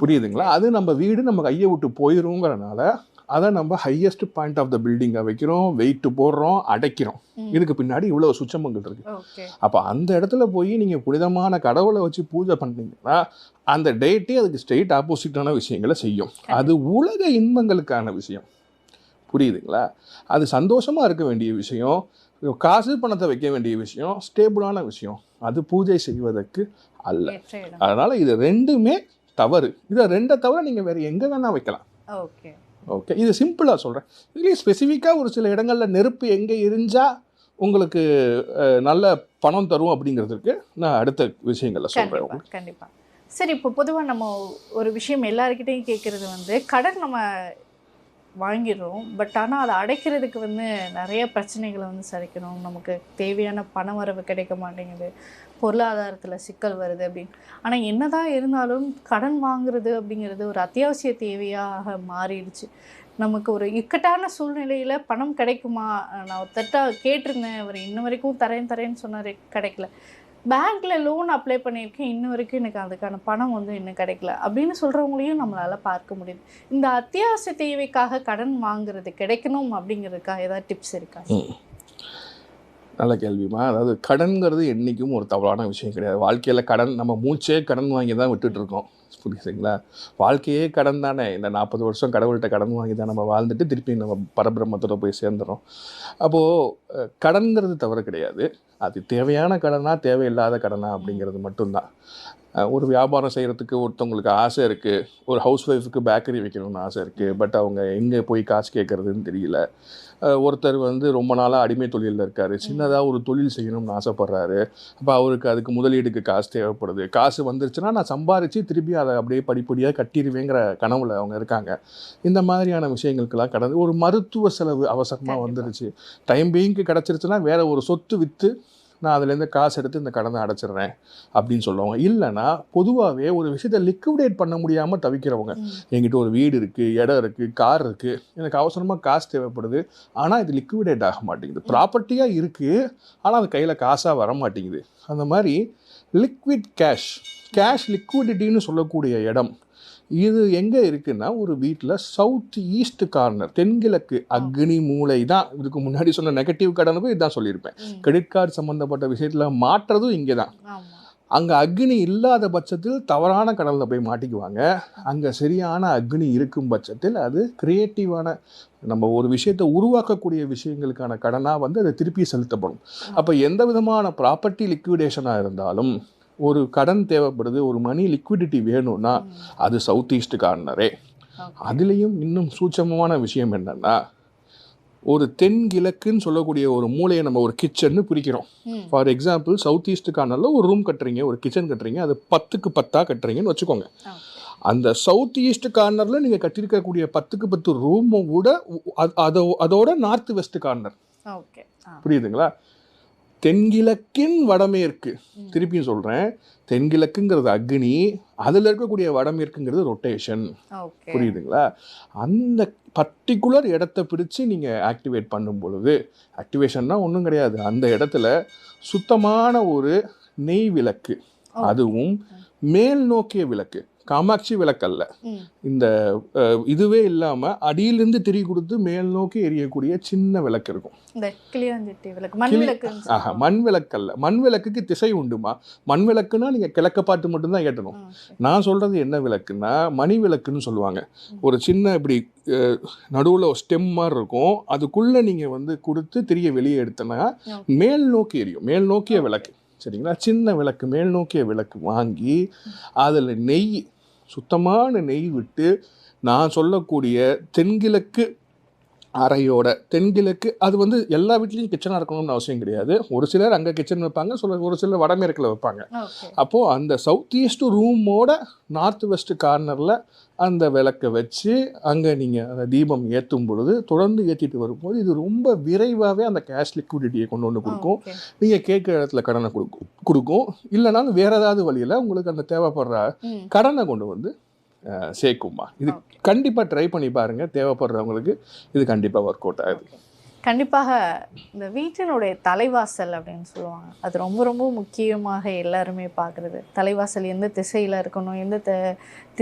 A: புரியுதுங்களா? அது நம்ம வீடு நம்ம கையை விட்டு போயிடுங்கிறனால அதை நம்ம ஹையஸ்ட் பாயிண்ட் ஆஃப் த பில்டிங்கை வைக்கிறோம், வெயிட்டு போடுறோம், அடைக்கிறோம். இதுக்கு பின்னாடி இவ்வளோ சுச்சமங்கள் இருக்குது. அப்போ அந்த இடத்துல போய் நீங்கள் புனிதமான கடவுளை வச்சு பூஜை பண்ணீங்கன்னா அந்த டேட்டே அதுக்கு ஸ்ட்ரெயிட் ஆப்போசிட்டான விஷயங்களை செய்யும். அது உலக இன்பங்களுக்கான விஷயம். புரியுதுங்களா? அது சந்தோஷமாக இருக்க வேண்டிய விஷயம், காசு பணத்தை வைக்க வேண்டிய விஷயம், ஸ்டேபிளான விஷயம். அது பூஜை செய்வதற்கு அல்ல. அதனால் இது ரெண்டுமே தவறு. இதை ரெண்டை தவிர நீங்கள் வேறு எங்கே வேணால் வைக்கலாம். ஓகே, இது சிம்பிளாக சொல்கிறேன். இதுலேயும் ஸ்பெசிஃபிக்காக ஒரு சில இடங்களில் நெருப்பு எங்கே எரிஞ்சால் உங்களுக்கு நல்ல பணம் தரும் அப்படிங்கிறதுக்கு நான் அடுத்த விஷயங்களில் சொல்கிறேன்.
B: கண்டிப்பாக கண்டிப்பாக. சரி, இப்போ பொதுவாக நம்ம ஒரு விஷயம் எல்லாருக்கிட்டையும் கேட்குறது வந்து கடன் நம்ம வாங்கிடுறோம், பட் ஆனால் அதை அடைக்கிறதுக்கு வந்து நிறைய பிரச்சனைகளை வந்து சரிக்கணும், நமக்கு தேவையான பண வரவு கிடைக்க மாட்டேங்குது, பொருளாதாரத்தில் சிக்கல் வருது அப்படின்னு. ஆனால் என்னதான் இருந்தாலும் கடன் வாங்குறது அப்படிங்கிறது ஒரு அத்தியாவசிய தேவையாக மாறிடுச்சு. நமக்கு ஒரு இக்கட்டான சூழ்நிலையில் பணம் கிடைக்குமா, நான் ஒருத்தட்ட கேட்டிருந்தேன், அவர் இன்ன வரைக்கும் தரேன்னு சொன்னார், கிடைக்கல. பேங்க்கில் லோன் அப்ளை பண்ணியிருக்கேன், இன்ன வரைக்கும் எனக்கு அதுக்கான பணம் வந்து இன்னும் கிடைக்கல அப்படின்னு சொல்கிறவங்களையும் நம்மளால் பார்க்க முடியுது. இந்த அத்தியாவசிய தேவைக்காக கடன் வாங்குறது கிடைக்கணும் அப்படிங்கிறதுக்காக ஏதாவது டிப்ஸ் இருக்கா?
A: நல்ல கேள்விமா. அதாவது கடன்கிறது என்றைக்கும் ஒரு தவறான விஷயம் கிடையாது. வாழ்க்கையில் கடன், நம்ம மூச்சே கடன் வாங்கி தான் விட்டுட்ருக்கோம், புரியுதுங்களா? வாழ்க்கையே கடன் தானே. இந்த 40 வருஷம் கடவுள்கிட்ட கடன் வாங்கி தான் நம்ம வாழ்ந்துட்டு திருப்பி நம்ம பரபிரம்மத்தோட போய் சேர்ந்துடும். அப்போது கடன்கிறது தவறு கிடையாது. அது தேவையான கடனா தேவையில்லாத கடனா அப்படிங்கிறது மட்டும்தான். ஒரு வியாபாரம் செய்கிறதுக்கு ஒருத்தவங்களுக்கு ஆசை இருக்குது, ஒரு ஹவுஸ் ஒய்ஃபுக்கு பேக்கரி வைக்கணும்னு ஆசை இருக்குது, பட் அவங்க எங்கே போய் காசு கேட்குறதுன்னு தெரியல. ஒருத்தர் வந்து ரொம்ப நாளாக அடிமை தொழிலில் இருக்கார், சின்னதாக ஒரு தொழில் செய்யணும்னு ஆசைப்பட்றாரு. அப்போ அவருக்கு அதுக்கு முதலீடுக்கு காசு தேவைப்படுது. காசு வந்துருச்சுன்னா நான் சம்பாரித்து திருப்பி அதை அப்படியே படிப்படியாக கட்டிடுவேங்கிற கனவில் அவங்க இருக்காங்க. இந்த மாதிரியான விஷயங்களுக்கெல்லாம் கடந்து ஒரு மருத்துவ செலவு அவசரமாக வந்துருச்சு, டைம் பீயிங்க்கு கிடச்சிருச்சுன்னா வேறு ஒரு சொத்து விற்று நான் அதுலேருந்து காசு எடுத்து இந்த கடனை அடைச்சிட்றேன் அப்படின்னு சொல்லுவாங்க. இல்லைனா பொதுவாகவே ஒரு விஷயத்தை லிக்விடேட் பண்ண முடியாமல் தவிக்கிறவங்க, என்கிட்ட ஒரு வீடு இருக்குது, இடம் இருக்குது, கார் இருக்குது, எனக்கு அவசரமாக காசு தேவைப்படுது, ஆனால் இது லிக்விடேட் ஆக மாட்டேங்குது. ப்ராப்பர்ட்டியாக இருக்குது, ஆனால் அது கையில் காசாக வர மாட்டேங்குது. அந்த மாதிரி லிக்விட் கேஷ் லிக்விடிட்டின்னு சொல்லக்கூடிய இடம் இது எங்கே இருக்குன்னா, ஒரு வீட்டில் சவுத் ஈஸ்ட் கார்னர், தென்கிழக்கு அக்னி மூலை தான். இதுக்கு முன்னாடி சொன்ன நெகட்டிவ் கடனுக்கும் இதுதான் சொல்லியிருப்பேன். கிரெடிட் கார்டு சம்மந்தப்பட்ட விஷயத்தில் மாற்றுறதும் இங்கே தான். அங்கே அக்னி இல்லாத பட்சத்தில் தவறான கடனில் போய் மாட்டிக்குவாங்க. அங்கே சரியான அக்னி இருக்கும் பட்சத்தில் அது கிரியேட்டிவான, நம்ம ஒரு விஷயத்தை உருவாக்கக்கூடிய விஷயங்களுக்கான கடனாக வந்து அது திருப்பி செலுத்தப்படும். அப்போ எந்த விதமான ப்ராப்பர்ட்டி லிக்விடேஷனாக இருந்தாலும் ஒரு கடன் தேவைப்படுது, ஒரு மணி லிக்விடிட்டி வேணும்னா அது சவுத் ஈஸ்ட் கார்னரே. அதுலேயும் இன்னும் சூட்சமமான விஷயம் என்னென்னா, ஒரு தென்கிழக்குன்னு சொல்லக்கூடிய ஒரு மூலையை நம்ம ஒரு கிச்சன்னு பிரிக்கிறோம். ஃபார் எக்ஸாம்பிள் சவுத் ஈஸ்ட் கார்னரில் ஒரு ரூம் கட்டுறீங்க, ஒரு கிச்சன் கட்டுறீங்க, அது 10க்கு 10 கட்டுறீங்கன்னு வச்சுக்கோங்க. அந்த சவுத் ஈஸ்ட் கார்னரில் நீங்கள் கட்டியிருக்கக்கூடிய 10க்கு 10 ரூமை விட அதோட நார்த் வெஸ்ட் கார்னர், புரியுதுங்களா? தென்கிழக்கின் வடமேற்கு, திருப்பியும் சொல்கிறேன், தென்கிழக்குங்கிறது அக்னி, அதில் இருக்கக்கூடிய வடமேற்குங்கிறது ரொட்டேஷன், புரியுதுங்களா? அந்த பர்டிகுலர் இடத்த பிடிச்சி நீங்கள் ஆக்டிவேட் பண்ணும் பொழுது, ஆக்டிவேஷன்னா ஒன்றும் கிடையாது, அந்த இடத்துல சுத்தமான ஒரு நெய் விளக்கு, அதுவும் மேல் நோக்கிய விளக்கு, காமாட்சி விளக்கல்ல, இந்த இதுவே இல்லாமல் அடியிலிருந்து திரி கொடுத்து மேல் நோக்கி எரியக்கூடிய சின்ன விளக்கு இருக்கும். மண் விளக்கல்ல, மண் விளக்குக்கு திசை உண்டுமா? மண் விளக்குன்னா நீங்கள் கிழக்க பாட்டு மட்டும்தான் ஏற்றணும். நான் சொல்கிறது என்ன விளக்குன்னா மணி விளக்குன்னு சொல்லுவாங்க. ஒரு சின்ன இப்படி நடுவில் ஒரு ஸ்டெம் மாதிரி இருக்கும், அதுக்குள்ளே நீங்கள் வந்து கொடுத்து திரியை வெளியே எடுத்தனா மேல் நோக்கி எரியும். மேல் நோக்கிய விளக்கு, சரிங்களா? சின்ன விளக்கு, மேல் நோக்கிய விளக்கு வாங்கி அதில் நெய், சுத்தமான நெய் விட்டு, நான் சொல்லக்கூடிய தென்கிழக்கு அறையோட, தென்கிழக்கு அது வந்து எல்லா வீட்லேயும் கிச்சனாக இருக்கணும்னு அவசியம் கிடையாது. ஒரு சிலர் அங்கே கிச்சன் வைப்பாங்க, ஒரு சிலர் வடமேற்கில் வைப்பாங்க. அப்போது அந்த சவுத் ஈஸ்ட் ரூமோட நார்த் வெஸ்ட் கார்னரில் அந்த விளக்கை வச்சு அங்கே நீங்கள் அந்த தீபம் ஏற்றும் பொழுது, தொடர்ந்து ஏற்றிட்டு வரும்போது இது ரொம்ப விரைவாகவே அந்த கேஷ் லிக்விடிட்டியை கொண்டு வந்து கொடுக்கும். நீங்கள் கேட்குற இடத்துல கடனை கொடுக்கும். இல்லைனாலும் வேறு ஏதாவது வழியில் உங்களுக்கு அந்த தேவைப்படுற கடனை கொண்டு வந்து சேர்க்குமா. இது கண்டிப்பாக ட்ரை பண்ணி பாருங்கள், தேவைப்படுறவங்களுக்கு இது கண்டிப்பாக ஒர்க் அவுட் ஆகுது.
B: கண்டிப்பாக இந்த வீட்டினுடைய தலைவாசல் அப்படின்னு சொல்லுவாங்க, அது ரொம்ப ரொம்ப முக்கியமாக எல்லாருமே பார்க்குறது. தலைவாசல் எந்த திசையில் இருக்கணும், எந்த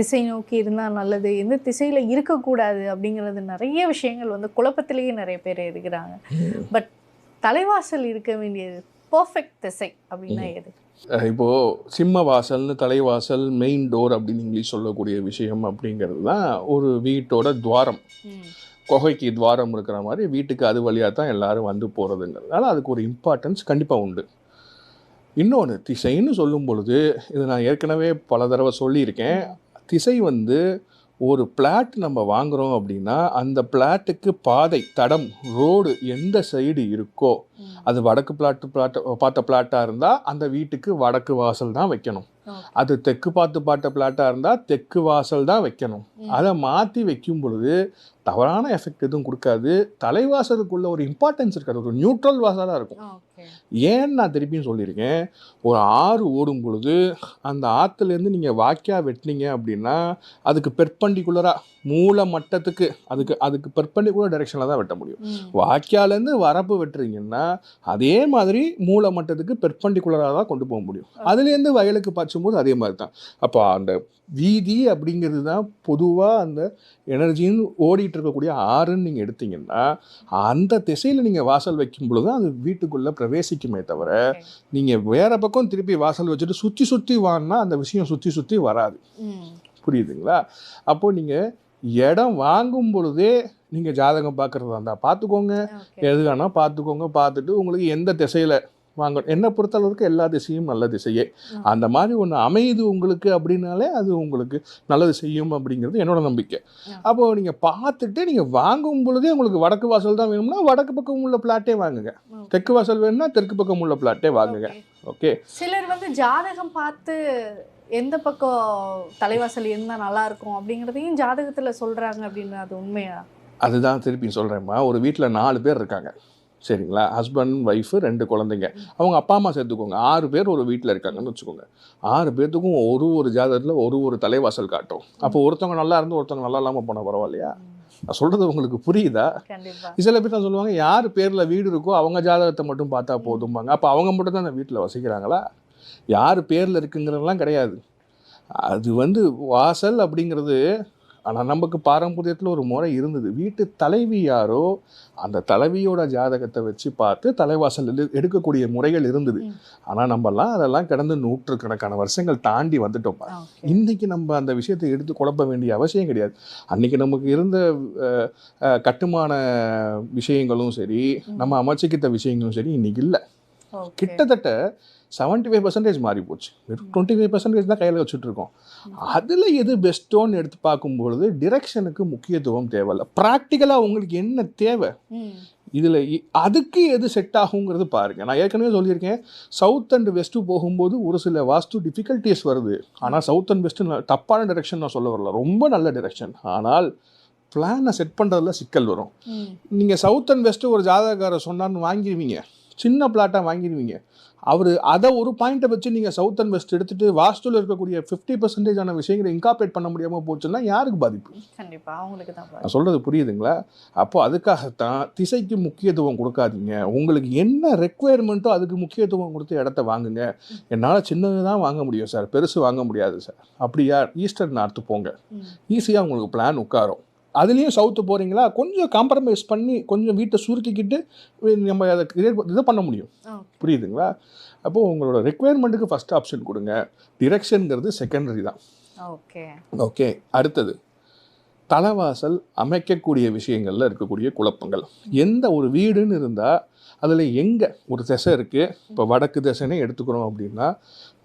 B: திசை நோக்கி இருந்தால் நல்லது, எந்த திசையில் இருக்கக்கூடாது அப்படிங்கிறது நிறைய விஷயங்கள் வந்து குழப்பத்திலேயே நிறைய பேர் இருக்கிறாங்க. பட் தலைவாசல் இருக்க வேண்டியது பர்ஃபெக்ட் திசை அப்படின்னா எது?
A: இப்போது சிம்ம வாசல்னு, தலைவாசல், மெயின் டோர் அப்படின்னு இங்கிலீஷ் சொல்லக்கூடிய விஷயம் அப்படிங்கிறது தான் ஒரு வீட்டோட துவாரம். குகைக்கு துவாரம் இருக்கிற மாதிரி வீட்டுக்கு அது வழியாக தான் எல்லோரும் வந்து போகிறதுங்கிறதுனால அதுக்கு ஒரு இம்பார்ட்டன்ஸ் கண்டிப்பாக உண்டு. இன்னொன்று, திசைன்னு சொல்லும் பொழுது, இது நான் ஏற்கனவே பல தடவை சொல்லியிருக்கேன், திசை வந்து ஒரு பிளாட் நம்ம வாங்குறோம் அப்படின்னா அந்த பிளாட்டுக்கு பாதை தடம் ரோடு எந்த சைடு இருக்கோ, அது வடக்கு பார்த்த பிளாட்டாக இருந்தால் அந்த வீட்டுக்கு வடக்கு வாசல் தான் வைக்கணும். அது தெற்கு பார்த்த பிளாட்டாக இருந்தால் தெற்கு வாசல் தான் வைக்கணும். அதை மாற்றி வைக்கும் பொழுது தவறான எஃபெக்ட் எதுவும் கொடுக்காது. தலைவாசலுக்குள்ள ஒரு இம்பார்ட்டன்ஸ் இருக்காது, ஒரு நியூட்ரல் வாசலாக இருக்கும். ஏன்னு நான் திருப்பியும் சொல்லியிருக்கேன், ஒரு ஆறு ஓடும் பொழுது அந்த ஆற்றுலேருந்து நீங்கள் வாக்கியா வெட்டினீங்க அப்படின்னா அதுக்கு பெர்பண்டிகுலராக மூல மட்டத்துக்கு அதுக்கு பெர்பண்டிகுலர் டைரெக்ஷனில் தான் வெட்ட முடியும். வாக்கியாலேருந்து வரப்பு வெட்டுறீங்கன்னா அதே மாதிரி மூல மட்டத்துக்கு பெர்பண்டிகுலராக தான் கொண்டு போக முடியும். அதுலேருந்து வயலுக்கு பாய்ச்சும்போது அதே மாதிரி தான். அப்போ அந்த வீதி அப்படிங்கிறது தான் பொதுவாக அந்த எனர்ஜின்னு ஓடிட்டு இருக்கக்கூடிய ஆறுன்னு நீங்கள் எடுத்தீங்கன்னா அந்த திசையில் நீங்கள் வாசல் வைக்கும் பொழுது அது வீட்டுக்குள்ளே பிரவேசிக்குமே தவிர நீங்கள் வேற பக்கம் திருப்பி வாசல் வச்சுட்டு சுற்றி வாங்கினா அந்த விஷயம் சுற்றி வராது. புரியுதுங்களா? அப்போது நீங்கள் இடம் வாங்கும் பொழுதே நீங்கள் ஜாதகம் பார்க்குறதா இருந்தால் பார்த்துக்கோங்க, எது வேணால் பார்த்துக்கோங்க. பார்த்துட்டு உங்களுக்கு எந்த திசையில் வாங்கணும், என்னை பொறுத்தளவுக்கு எல்லா திசையும் நல்ல திசையே. அந்த மாதிரி ஒன்று அமையுது உங்களுக்கு அப்படின்னாலே அது உங்களுக்கு நல்லது செய்யும் அப்படிங்கிறது என்னோட நம்பிக்கை. அப்போது நீங்கள் பார்த்துட்டு நீங்கள் வாங்கும் பொழுதே உங்களுக்கு வடக்கு வாசல் தான் வேணும்னா வடக்கு பக்கம் உள்ள பிளாட்டே வாங்குங்க, தெற்கு வாசல் வேணும்னா தெற்கு பக்கம் உள்ள பிளாட்டே வாங்குங்க. ஓகே.
B: சிலர் வந்து ஜாதகம் பார்த்து எந்த பக்கம் தலைவாசல் இருந்தால் நல்லா இருக்கும் அப்படிங்கிறதையும் ஜாதகத்தில் சொல்கிறாங்க அப்படின்னு, அது உண்மையா?
A: அதுதான் திருப்பி சொல்கிறேம்மா. ஒரு வீட்டில் 4 பேர் இருக்காங்க, சரிங்களா? ஹஸ்பண்ட், ஒய்ஃபு, 2 குழந்தைங்க, அவங்க அப்பா அம்மா சேர்த்துக்கோங்க. 6 பேர் ஒரு வீட்டில் இருக்காங்கன்னு வச்சுக்கோங்க. 6 பேர்த்துக்கும் ஒரு ஜாதகத்தில் ஒரு தலைவாசல் காட்டும். அப்போ ஒருத்தவங்க நல்லா இருந்து ஒருத்தவங்க நல்லா இல்லாமல் போனால் பரவாயில்லையா? நான் சொல்கிறது உங்களுக்கு புரியுதா? சில பேர் தான் சொல்லுவாங்க, யார் பேரில் வீடு இருக்கோ அவங்க ஜாதகத்தை மட்டும் பார்த்தா போதும்பாங்க. அப்போ அவங்க மட்டும் தான் அந்த வீட்டில் வசிக்கிறாங்களா? யார் பேரில் இருக்குங்கிறதெல்லாம் கிடையாது. அது வந்து வாசல் அப்படிங்கிறது. ஆனால் நமக்கு பாரம்பரியத்தில் ஒரு முறை இருந்தது, வீட்டு தலைவி யாரோ அந்த தலைவியோட ஜாதகத்தை வச்சு பார்த்து தலைவாசல் எடுக்கக்கூடிய முறைகள் இருந்தது. ஆனால் நம்மலாம் அதெல்லாம் கடந்து நூற்றுக்கணக்கான வருஷங்கள் தாண்டி வந்துட்டோம். இன்றைக்கி நம்ம அந்த விஷயத்தை எடுத்து குழப்ப வேண்டிய அவசியம் கிடையாது. அன்றைக்கி நமக்கு இருந்த கட்டுமான விஷயங்களும் சரி, நம்ம அமைச்சிக்கிட்ட விஷயங்களும் சரி இன்றைக்கி இல்லை. கிட்டத்தட்ட 75% மாறி போச்சு. வெறும் 25% தான் கையில் வச்சுட்ருக்கோம். அதில் எது பெஸ்ட்டோன்னு எடுத்து பார்க்கும்பொழுது டிரெக்ஷனுக்கு முக்கியத்துவம் தேவையில்லை. ப்ராக்டிக்கலாக உங்களுக்கு என்ன தேவை, இதில் அதுக்கு எது செட் ஆகுங்கிறது பாருங்கள். நான் ஏற்கனவே சொல்லியிருக்கேன், சவுத் அண்ட் வெஸ்ட்டு போகும்போது ஒரு சில வாஸ்து டிஃபிகல்ட்டிஸ் வருது. ஆனால் சவுத் அண்ட் வெஸ்ட்டு தப்பான டிரெக்ஷன் நான் சொல்ல வரல, ரொம்ப நல்ல டிரெக்ஷன். ஆனால் பிளானை செட் பண்ணுறதுல சிக்கல் வரும். நீங்கள் சவுத் அண்ட் வெஸ்ட்டு ஒரு ஜாதகக்காரர் சொன்னான்னு வாங்கிடுவீங்க, சின்ன பிளாட்டாக வாங்கிடுவீங்க. அவர் அதை ஒரு பாயிண்ட்டை வச்சு நீங்கள் சவுத் அண்ட் வெஸ்ட் எடுத்துகிட்டு வாஸ்துவில் இருக்கக்கூடிய 50% விஷயங்களை இன்கார்பரேட் பண்ண முடியாமல் போச்சுன்னா யாருக்கு பாதிப்பு? கண்டிப்பாக அவங்களுக்கு தான். நான் சொல்கிறது புரியுதுங்களா? அப்போது அதுக்காகத்தான் திசைக்கு முக்கியத்துவம் கொடுக்காதீங்க. உங்களுக்கு என்ன ரெக்குவயர்மெண்ட்டோ அதுக்கு முக்கியத்துவம் கொடுத்து இடத்த வாங்குங்க. என்னால் சின்னது தான் வாங்க முடியும் சார், பெருசு வாங்க முடியாது சார், அப்படியா ஈஸ்டர்ன் நார்த்து போங்க, ஈஸியாக உங்களுக்கு பிளான் உட்காரும். அதுலேயும் சவுத்து போகிறீங்களா, கொஞ்சம் காம்ப்ரமைஸ் பண்ணி கொஞ்சம் வீட்டை சுருக்கிக்கிட்டு நம்ம அதை இதை பண்ண முடியும். புரியுதுங்களா? அப்போது உங்களோட ரெக்குவயர்மெண்ட்டுக்கு ஃபஸ்ட் ஆப்ஷன் கொடுங்க, டிரெக்ஷனுங்கிறது செகண்டரி தான். ஓகே. அடுத்தது தலைவாசல் அமைக்கக்கூடிய விஷயங்களில் இருக்கக்கூடிய குழப்பங்கள். எந்த ஒரு வீடுன்னு இருந்தால் அதில் எங்கே ஒரு திசை இருக்குது, இப்போ வடக்கு திசைனே எடுத்துக்கிறோம் அப்படின்னா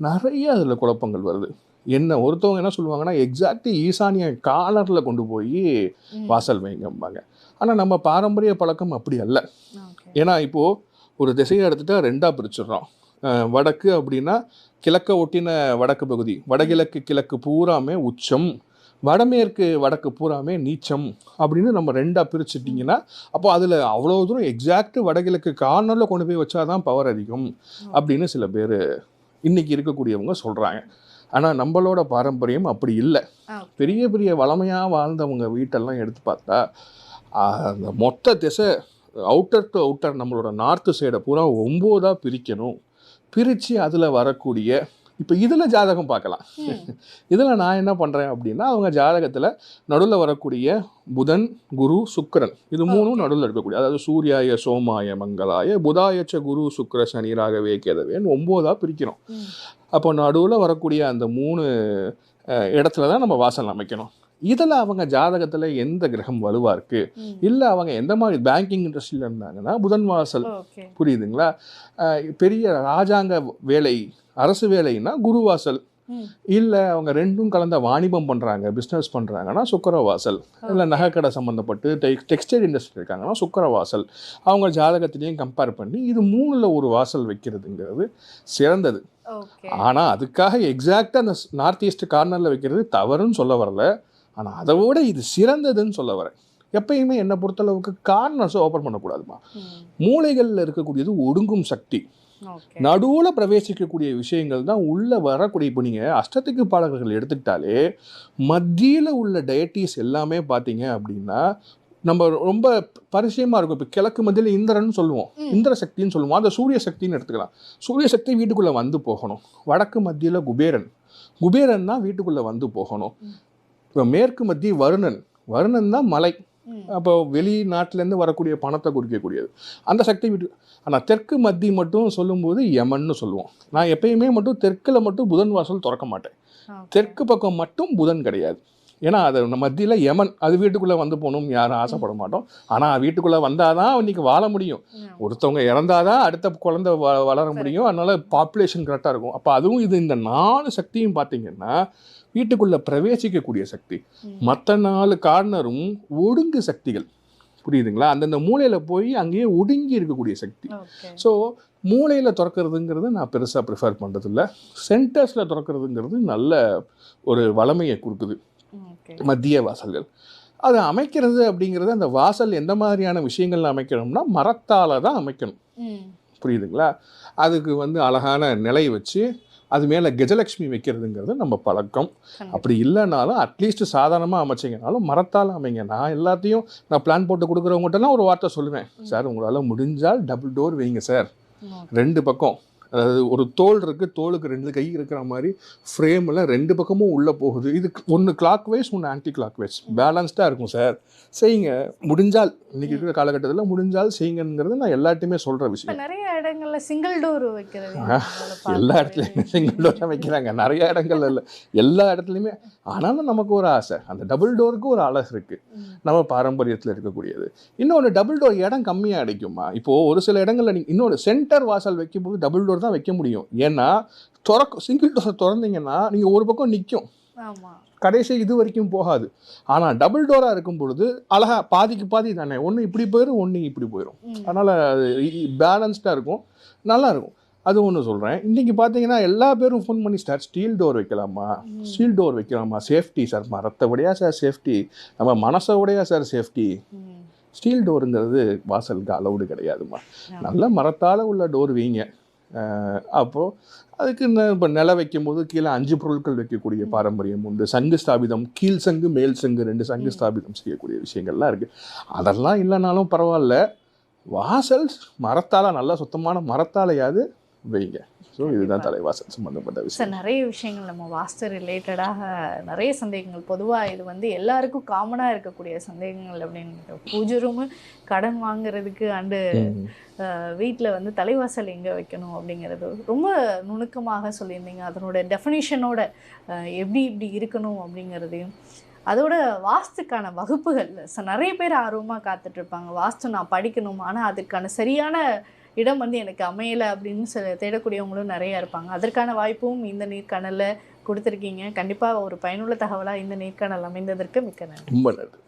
A: நிறைய அதில் குழப்பங்கள் வருது. என்ன ஒருத்தவங்க என்ன சொல்லுவாங்கன்னா, எக்ஸாக்ட் ஈசானிய கார்னரில் கொண்டு போய் வாசல் வைங்கம்பாங்க. ஆனால் நம்ம பாரம்பரிய பழக்கம் அப்படி அல்ல. ஏன்னா இப்போது ஒரு திசையை எடுத்துகிட்டா 2ஆக பிரிச்சிடுறோம். வடக்கு அப்படின்னா கிழக்க ஒட்டின வடக்கு பகுதி, வடகிழக்கு கிழக்கு பூராமே உச்சம், வடமேற்கு வடக்கு பூராமே நீச்சம் அப்படின்னு நம்ம 2ஆக பிரிச்சுட்டிங்கன்னா அப்போ அதில் அவ்வளோ தூரம் எக்ஸாக்ட் வடகிழக்கு கார்னரில் கொண்டு போய் வச்சாதான் பவர் அதிகம் அப்படின்னு சில பேர் இன்றைக்கி இருக்கக்கூடியவங்க சொல்கிறாங்க. ஆனால் நம்மளோட பாரம்பரியம் அப்படி இல்லை. பெரிய பெரிய வளமையாக வாழ்ந்தவங்க வீட்டெல்லாம் எடுத்து பார்த்தா அந்த மொத்த திசை அவுட்டர் டு அவுட்டர் நம்மளோட நார்த்து சைடை பூரா 9ஆக பிரிக்கணும். பிரித்து அதில் வரக்கூடிய இப்போ இதில் ஜாதகம் பார்க்கலாம். இதில் நான் என்ன பண்ணுறேன் அப்படின்னா, அவங்க ஜாதகத்தில் நடுவில் வரக்கூடிய புதன், குரு, சுக்கிரன், இது 3ம் நடுவில் இருக்கக்கூடிய, அதாவது சூர்யாய சோமாய மங்களாய புதாயச்ச குரு சுக்கிர சனி ராகவே கேதவேன்னு 9ஆக பிரிக்கிறோம். அப்போ நடுவில் வரக்கூடிய அந்த 3 இடத்துல தான் நம்ம வாசல் அமைக்கணும். இதில் அவங்க ஜாதகத்தில் எந்த கிரகம் வலுவாக இருக்குது, இல்லை அவங்க எந்த மாதிரி பேங்கிங் இண்டஸ்ட்ரியில் இருந்தாங்கன்னா புதன் வாசல், புரியுதுங்களா? பெரிய ராஜாங்க வேலை அரசு வேலைன்னா குருவாசல், இல்லை அவங்க ரெண்டும் கலந்த வாணிபம் பண்ணுறாங்க, பிஸ்னஸ் பண்ணுறாங்கன்னா சுக்கிரவாசல். இல்லை நகைக்கடை சம்மந்தப்பட்டு டெக்ஸ்டைல் இண்டஸ்ட்ரி இருக்காங்கன்னா சுக்கிரவாசல். அவங்க ஜாதகத்திலையும் கம்பேர் பண்ணி இது 3ல் ஒரு வாசல் வைக்கிறதுங்கிறது சிறந்தது. ஆனால் அதுக்காக எக்ஸாக்டாக அந்த நார்த் ஈஸ்ட் கார்னரில் வைக்கிறது தவறுன்னு சொல்ல வரல. ஆனால் அதை விட இது சிறந்ததுன்னு சொல்ல வரேன். எப்பயுமே என்னை பொறுத்தளவுக்கு கார்னர்ஸை ஓப்பன் பண்ணக்கூடாதுமா. மூளைகளில் இருக்கக்கூடியது ஒடுங்கும் சக்தி. நடுவில் பிரவேசிக்கக்கூடிய விஷயங்கள் தான் உள்ளே வரக்கூடிய. இப்போ நீங்கள் அஷ்டதிக்கு பாடகர்கள் எடுத்துக்கிட்டாலே மத்தியில் உள்ள டயட்டிஸ் எல்லாமே பார்த்தீங்க அப்படின்னா நம்ம ரொம்ப பரிச்சயமாக இருக்கும். இப்போ கிழக்கு மத்தியில் இந்திரன் சொல்லுவோம், இந்திர சக்தின்னு சொல்லுவோம். அதை சூரிய சக்தின்னு எடுத்துக்கலாம். சூரிய சக்தி வீட்டுக்குள்ளே வந்து போகணும். வடக்கு மத்தியில் குபேரன், குபேரன் தான் வீட்டுக்குள்ளே வந்து போகணும். இப்போ மேற்கு மத்திய வருணன், வருணன் தான் மலை. அப்போ வெளிநாட்டிலேருந்து வரக்கூடிய பணத்தை குறிக்கக்கூடியது அந்த சக்தி வீட்டு. ஆனால் தெற்கு மத்திய மட்டும் சொல்லும்போது யமன்னு சொல்லுவோம். நான் எப்பயுமே மட்டும் தெற்கில் மட்டும் புதன் வாசல் திறக்க மாட்டேன். தெற்கு பக்கம் மட்டும் புதன் கிடையாது. ஏன்னா அது மத்தியில் யமன், அது வீட்டுக்குள்ளே வந்து போகணும் யாரும் ஆசைப்பட மாட்டோம். ஆனால் வீட்டுக்குள்ளே வந்தால் தான் இன்றைக்கி வாழ முடியும். ஒருத்தவங்க இறந்தாதான் அடுத்த குழந்தை வளர முடியும். அதனால் பாப்புலேஷன் கரெக்டாக இருக்கும். அப்போ அதுவும் இது இந்த 4 சக்தியும் பார்த்தீங்கன்னா வீட்டுக்குள்ளே பிரவேசிக்கக்கூடிய சக்தி. மற்ற 4 கார்னரும் ஒடுங்கு சக்திகள். புரியுதுங்களா? அந்தந்த மூலையில் போய் அங்கேயே ஒடுங்கி இருக்கக்கூடிய சக்தி. ஸோ மூளையில் திறக்கிறதுங்கிறது நான் பெருசாக ப்ரிஃபர் பண்ணுறதில்ல. சென்டர்ஸில் திறக்கிறதுங்கிறது நல்ல ஒரு வளமையை கொடுக்குது. மத்திய வாசல்கள் அது அமைக்கிறது அப்படிங்கிறது, அந்த வாசல் எந்த மாதிரியான விஷயங்கள் அமைக்கணும்னா மரத்தால் தான் அமைக்கணும். புரியுதுங்களா? அதுக்கு அழகான நிலை வச்சு அது மேலே கஜலட்சுமி வைக்கிறதுங்கிறது நம்ம பழக்கம். அப்படி இல்லைனாலும் அட்லீஸ்ட் சாதாரணமாக அமைச்சிங்கனாலும் மரத்தால் அமைங்க. நான் எல்லாத்தையும் நான் பிளான் போட்டு கொடுக்குறவங்ககிட்டலாம் ஒரு வார்த்தை சொல்லுவேன், சார் உங்களால் முடிஞ்சால் டபுள் டோர் வைங்க சார். 2 பக்கம், அதாவது ஒரு தோல் இருக்குது, தோலுக்கு 2 கை இருக்கிற மாதிரி ஃப்ரேமில் 2 பக்கமும் உள்ளே போகுது. இது ஒன்று கிளாக் வைஸ், ஒன்று ஆன்டி கிளாக் வைஸ், பேலன்ஸ்டாக இருக்கும் சார். செய்யுங்க முடிஞ்சால், இன்றைக்கி இருக்கிற காலகட்டத்தில் முடிஞ்சால் செய்யுங்கிறது நான் எல்லாத்தையுமே சொல்கிற விஷயம்.
B: நிறைய இடங்களில் சிங்கிள் டோர் வைக்கிறது,
A: எல்லா இடத்துலையுமே சிங்கிள் டோர் தான் வைக்கிறாங்க, நிறைய இடங்கள்ல இல்லை, எல்லா இடத்துலையுமே. ஆனாலும் நமக்கு ஒரு ஆசை, அந்த டபுள் டோருக்கு ஒரு அழகு இருக்குது, நம்ம பாரம்பரியத்தில் இருக்கக்கூடியது. இன்னொன்று, டபுள் டோர் இடம் கம்மியாக அடிக்குமா. இப்போது ஒரு சில இடங்களில் நீங்கள் இன்னொரு சென்டர் வாசல் வைக்கும்போது டபுள் டோர் தான் வைக்க முடியும். ஏன்னா சிங்கிள் டோரை திறந்தீங்கன்னா நீங்கள் ஒரு பக்கம் நிற்கும், கடைசி இது வரைக்கும் போகாது. ஆனால் டபுள் டோராக இருக்கும் பொழுது அழகா பாதிக்கு பாதி தானே, ஒன்று இப்படி போயிடும், ஒன்று இப்படி போயிடும். அதனால் பேலன்ஸ்டாக இருக்கும், நல்லாயிருக்கும். அது ஒன்று சொல்கிறேன். இன்றைக்கி பார்த்தீங்கன்னா எல்லா பேரும் ஃபோன் பண்ணி, சார் ஸ்டீல் டோர் வைக்கலாமா, ஸ்டீல் டோர் வைக்கலாமா, சேஃப்டி சார், மரத்தை விடையா சார் சேஃப்டி, நம்ம மனசை விடையா சார் சேஃப்டி. ஸ்டீல் டோருங்கிறது வாசலுக்கு அலவுடு கிடையாதுமா. நல்ல மரத்தால் உள்ள டோர் வைங்க. அப்போது அதுக்கு இப்போ நில வைக்கும்போது கீழே 5 பொருட்கள் வைக்கக்கூடிய பாரம்பரியம் உண்டு. சங்கு ஸ்தாபிதம், கீழ் சங்கு மேல் சங்கு 2 சங்கு ஸ்தாபிதம் செய்யக்கூடிய விஷயங்கள்லாம் இருக்குது. அதெல்லாம் இல்லைனாலும் பரவாயில்ல, வாசல் மரத்தால், நல்லா சுத்தமான மரத்தாலையாவது வைங்க. ஸோ இதுதான் தலைவாசல் சம்மந்தப்பட்ட விஷயம்.
B: சார், நிறைய விஷயங்கள் நம்ம வாஸ்து ரிலேட்டடாக நிறைய சந்தேகங்கள், பொதுவாக இது எல்லாருக்கும் காமனாக இருக்கக்கூடிய சந்தேகங்கள் அப்படின்னு, பூஜை ரூமு, கடன் வாங்குறதுக்கு அண்டு வீட்டில் தலைவாசல் எங்கே வைக்கணும் அப்படிங்கிறது ரொம்ப நுணுக்கமாக சொல்லியிருந்தீங்க. அதனோட டெஃபினிஷனோட எப்படி இருக்கணும் அப்படிங்கிறதையும், அதோட வாஸ்துக்கான வகுப்புகள் நிறைய பேர் ஆர்வமாக காத்துட்ருப்பாங்க. வாஸ்து நான் படிக்கணும், ஆனால் அதுக்கான சரியான இடம் எனக்கு அமையலை அப்படின்னு தேடக்கூடியவங்களும் நிறையா இருப்பாங்க. அதற்கான வாய்ப்பும் இந்த நேர்காணலில் கொடுத்துருக்கீங்க. கண்டிப்பாக ஒரு பயனுள்ள தகவலாக இந்த நேர்காணல் அமைந்ததற்கு மிக்க நன்றி.
A: ரொம்ப நன்றி.